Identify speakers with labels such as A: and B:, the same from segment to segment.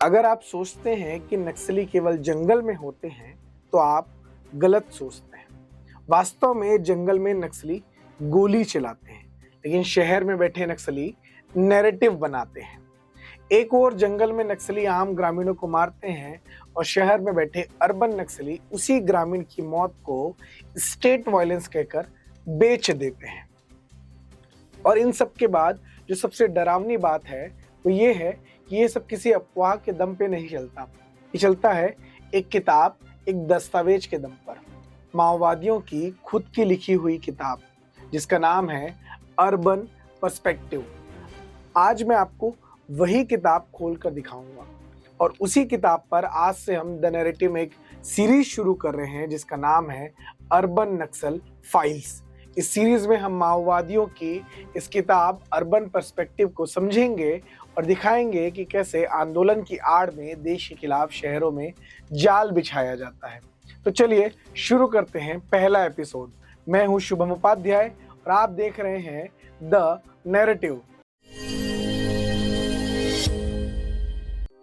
A: अगर आप सोचते हैं कि नक्सली केवल जंगल में होते हैं तो आप गलत सोचते हैं। वास्तव में जंगल में नक्सली गोली चलाते हैं, लेकिन शहर में बैठे नक्सली नैरेटिव बनाते हैं। एक और जंगल में नक्सली आम ग्रामीणों को मारते हैं और शहर में बैठे अर्बन नक्सली उसी ग्रामीण की मौत को स्टेट वायलेंस कहकर बेच देते हैं। और इन सब के बाद जो सबसे डरावनी बात है वो ये है कि ये सब किसी अफवाह के दम पे नहीं चलता। ये चलता है एक किताब, एक दस्तावेज के दम पर। माओवादियों की खुद की लिखी हुई किताब जिसका नाम है अर्बन पर्सपेक्टिव। आज मैं आपको वही किताब खोल कर दिखाऊंगा और उसी किताब पर आज से हम द नैरेटिव में एक सीरीज शुरू कर रहे हैं जिसका नाम है अर्बन नक्सल फाइल्स। इस सीरीज में हम माओवादियों की इस किताब अर्बन पर्सपेक्टिव को समझेंगे और दिखाएंगे कि कैसे आंदोलन की आड़ में देश के खिलाफ शहरों में जाल बिछाया जाता है। तो चलिए शुरू करते हैं पहला एपिसोड। मैं हूं शुभम उपाध्याय और आप देख रहे हैं द नैरेटिव।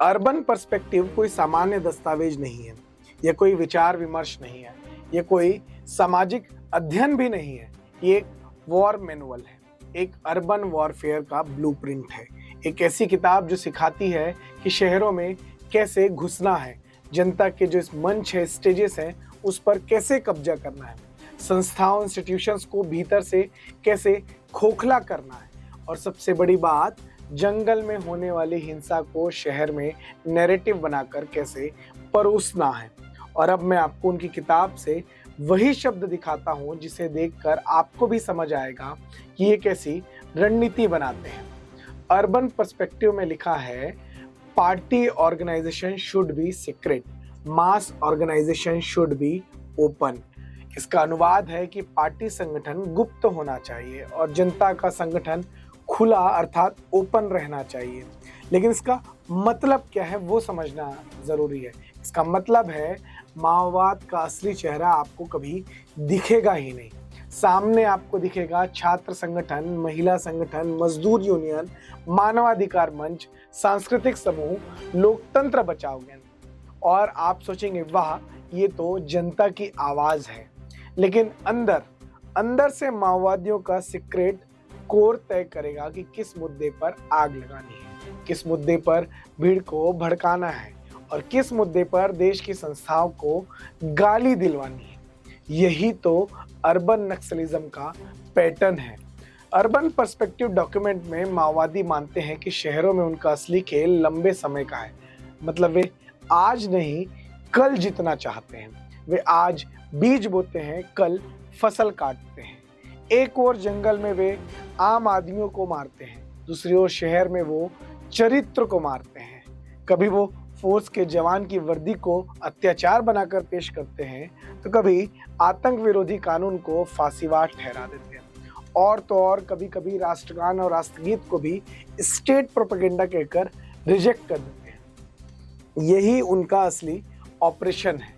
A: अर्बन पर्सपेक्टिव कोई सामान्य दस्तावेज नहीं है, यह कोई विचार विमर्श नहीं है, यह कोई सामाजिक अध्ययन भी नहीं है। ये एक वॉर मैनुअल है, एक अर्बन वॉरफेयर का ब्लूप्रिंट है, एक ऐसी किताब जो सिखाती है कि शहरों में कैसे घुसना है, जनता के जो इस मंच है, स्टेजेस हैं, उस पर कैसे कब्जा करना है, संस्थाओं इंस्टीट्यूशंस को भीतर से कैसे खोखला करना है और सबसे बड़ी बात, जंगल में होने वाली हिंसा को शहर में नैरेटिव बनाकर कैसे परोसना है। और अब मैं आपको उनकी किताब से वही शब्द दिखाता हूं जिसे देखकर आपको भी समझ आएगा कि ये कैसी रणनीति बनाते हैं। अर्बन पर्सपेक्टिव में लिखा है, party organisation should be secret, mass organisation should be open. इसका अनुवाद है कि पार्टी संगठन गुप्त होना चाहिए और जनता का संगठन खुला अर्थात ओपन रहना चाहिए। लेकिन इसका मतलब क्या है वो समझना जरूरी है। इसका मतलब है माओवाद का असली चेहरा आपको कभी दिखेगा ही नहीं। सामने आपको दिखेगा छात्र संगठन, महिला संगठन, मजदूर यूनियन, मानवाधिकार मंच, सांस्कृतिक समूह, लोकतंत्र बचाओ गेंद। और आप सोचेंगे वाह ये तो जनता की आवाज है, लेकिन अंदर से माओवादियों का सीक्रेट कोर तय करेगा कि किस मुद्दे पर आग लगानी है, किस मुद्दे पर भीड़ को भड़काना है और किस मुद्दे पर देश की संस्थाओं को गाली दिलवानी है। यही तो अर्बन नक्सलिज्म का पैटर्न है। अर्बन पर्सपेक्टिव डॉक्यूमेंट में माओवादी मानते हैं कि शहरों में उनका असली खेल लंबे समय का है। मतलब वे आज नहीं कल जीतना चाहते हैं। वे आज बीज बोते हैं, कल फसल काटते हैं। एक और जंगल में वे आम आदमियों को मारते हैं, दूसरी ओर शहर में वो चरित्र को मारते हैं। कभी वो फोर्स के जवान की वर्दी को अत्याचार बनाकर पेश करते हैं तो कभी आतंक विरोधी कानून को फांसीवार ठहरा देते हैं और तो और कभी कभी राष्ट्रगान और राष्ट्रगीत को भी स्टेट प्रोपेगेंडा कहकर रिजेक्ट कर देते हैं। यही उनका असली ऑपरेशन है।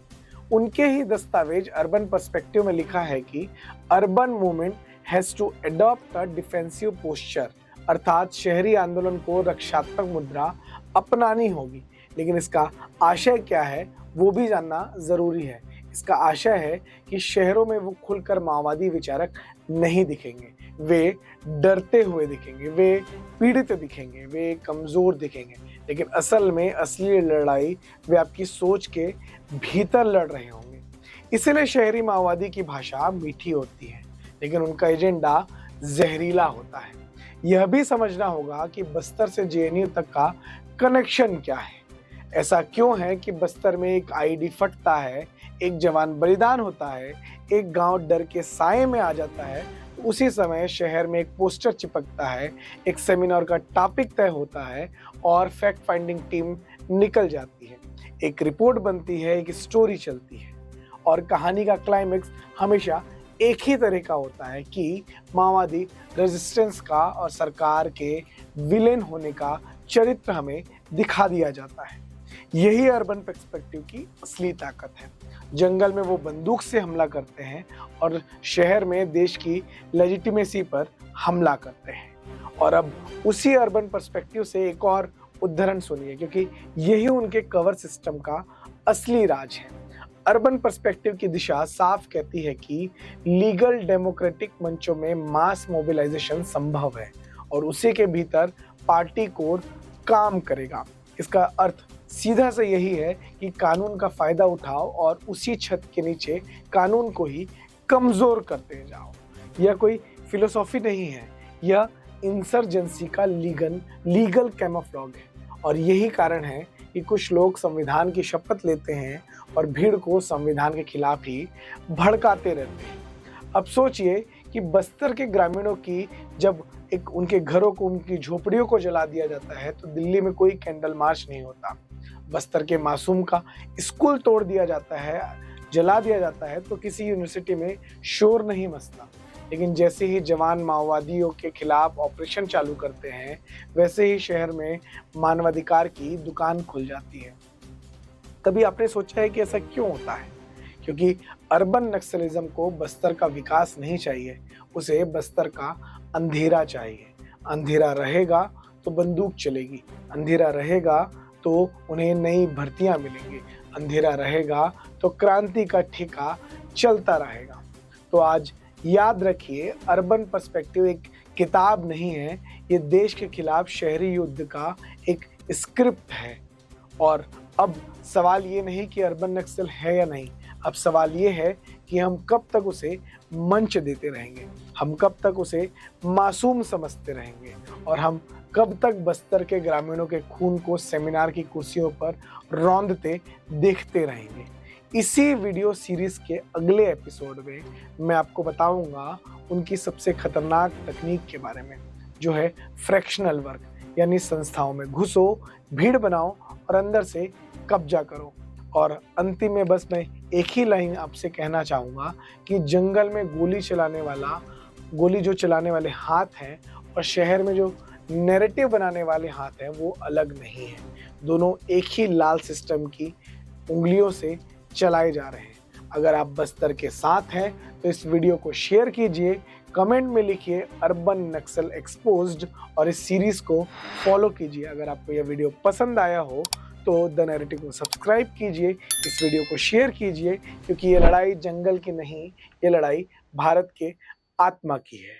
A: उनके ही दस्तावेज अर्बन पर्सपेक्टिव में लिखा है कि urban movement has to adopt a defensive posture, अर्थात शहरी आंदोलन को रक्षात्मक मुद्रा अपनानी होगी। लेकिन इसका आशय क्या है वो भी जानना जरूरी है। इसका आशय है कि शहरों में वो खुलकर माओवादी विचारक नहीं दिखेंगे, वे डरते हुए दिखेंगे, वे पीड़ित दिखेंगे, वे कमजोर दिखेंगे। लेकिन असल में असली लड़ाई वे आपकी सोच के भीतर लड़ रहे होंगे। इसीलिए शहरी माओवादी की भाषा मीठी होती है, लेकिन उनका एजेंडा जहरीला होता है। यह भी समझना होगा कि बस्तर से जेएनयू तक का कनेक्शन क्या है। ऐसा क्यों है कि बस्तर में एक आईडी फटता है, एक जवान बलिदान होता है, एक गांव डर के साए में आ जाता है, तो उसी समय शहर में एक पोस्टर चिपकता है, एक सेमिनार का टॉपिक तय होता है और फैक्ट फाइंडिंग टीम निकल जाती है, एक रिपोर्ट बनती है, एक स्टोरी चलती है और कहानी का क्लाइमेक्स हमेशा एक ही तरह का होता है कि माओवादी रेजिस्टेंस का और सरकार के विलेन होने का चरित्र हमें दिखा दिया जाता है। यही अर्बन पर्सपेक्टिव की असली ताकत है। जंगल में वो बंदूक से हमला करते हैं और शहर में देश की लेजिटिमेसी पर हमला करते हैं। और अब उसी अर्बन पर्सपेक्टिव से एक और उद्धरण सुनिए, क्योंकि यही उनके कवर सिस्टम का असली राज है। अर्बन पर्सपेक्टिव की दिशा साफ कहती है कि लीगल डेमोक्रेटिक मंचों में मास मोबिलाइजेशन संभव है और उसी के भीतर पार्टी कोड काम करेगा। इसका अर्थ सीधा से यही है कि कानून का फायदा उठाओ और उसी छत के नीचे कानून को ही कमजोर करते जाओ। यह कोई फिलोसॉफी नहीं है, यह इंसर्जेंसी का लीगल कैमोफ्लेज है। और यही कारण है कि कुछ लोग संविधान की शपथ लेते हैं और भीड़ को संविधान के खिलाफ ही भड़काते रहते हैं। अब सोचिए कि बस्तर के ग्रामीणों की जब उनके घरों को, उनकी झोपड़ियों को जला दिया जाता है तो दिल्ली में कोई कैंडल मार्च नहीं होता। बस्तर के मासूम का स्कूल तोड़ दिया जाता है, जला दिया जाता है तो किसी यूनिवर्सिटी में शोर नहीं मचता। लेकिन जैसे ही जवान माओवादियों के खिलाफ ऑपरेशन चालू करते हैं, वैसे ही शहर में मानवाधिकार की दुकान खुल जाती है। कभी आपने सोचा है कि ऐसा क्यों होता है? क्योंकि अर्बन नक्सलिज्म को बस्तर का विकास नहीं चाहिए, उसे बस्तर का अंधेरा चाहिए। अंधेरा रहेगा तो बंदूक चलेगी, अंधेरा रहेगा तो उन्हें नई भर्तियां मिलेंगी, अंधेरा रहेगा तो क्रांति का ठेका चलता रहेगा। तो आज याद रखिए, अर्बन पर्सपेक्टिव एक किताब नहीं है, ये देश के खिलाफ शहरी युद्ध का एक स्क्रिप्ट है। और अब सवाल ये नहीं कि अर्बन नक्सल है या नहीं, अब सवाल ये है कि हम कब तक उसे मंच देते रहेंगे, हम कब तक उसे मासूम समझते रहेंगे, और हम कब तक बस्तर के ग्रामीणों के खून को सेमिनार की कुर्सियों पर रौंदते देखते रहेंगे। इसी वीडियो सीरीज के अगले एपिसोड में मैं आपको बताऊंगा उनकी सबसे खतरनाक तकनीक के बारे में, जो है फ्रैक्शनल वर्क, यानी संस्थाओं में घुसो, भीड़ बनाओ और अंदर से कब्जा करो। और अंतिम में बस मैं एक ही लाइन आपसे कहना चाहूँगा कि जंगल में गोली जो चलाने वाले हाथ हैं और शहर में जो नैरेटिव बनाने वाले हाथ हैं, वो अलग नहीं है। दोनों एक ही लाल सिस्टम की उंगलियों से चलाए जा रहे हैं। अगर आप बस्तर के साथ हैं तो इस वीडियो को शेयर कीजिए, कमेंट में लिखिए अर्बन नक्सल एक्सपोज्ड, और इस सीरीज को फॉलो कीजिए। अगर आपको यह वीडियो पसंद आया हो तो द नैरेटिव को सब्सक्राइब कीजिए, इस वीडियो को शेयर कीजिए, क्योंकि ये लड़ाई जंगल की नहीं, ये लड़ाई भारत के आत्मा की है।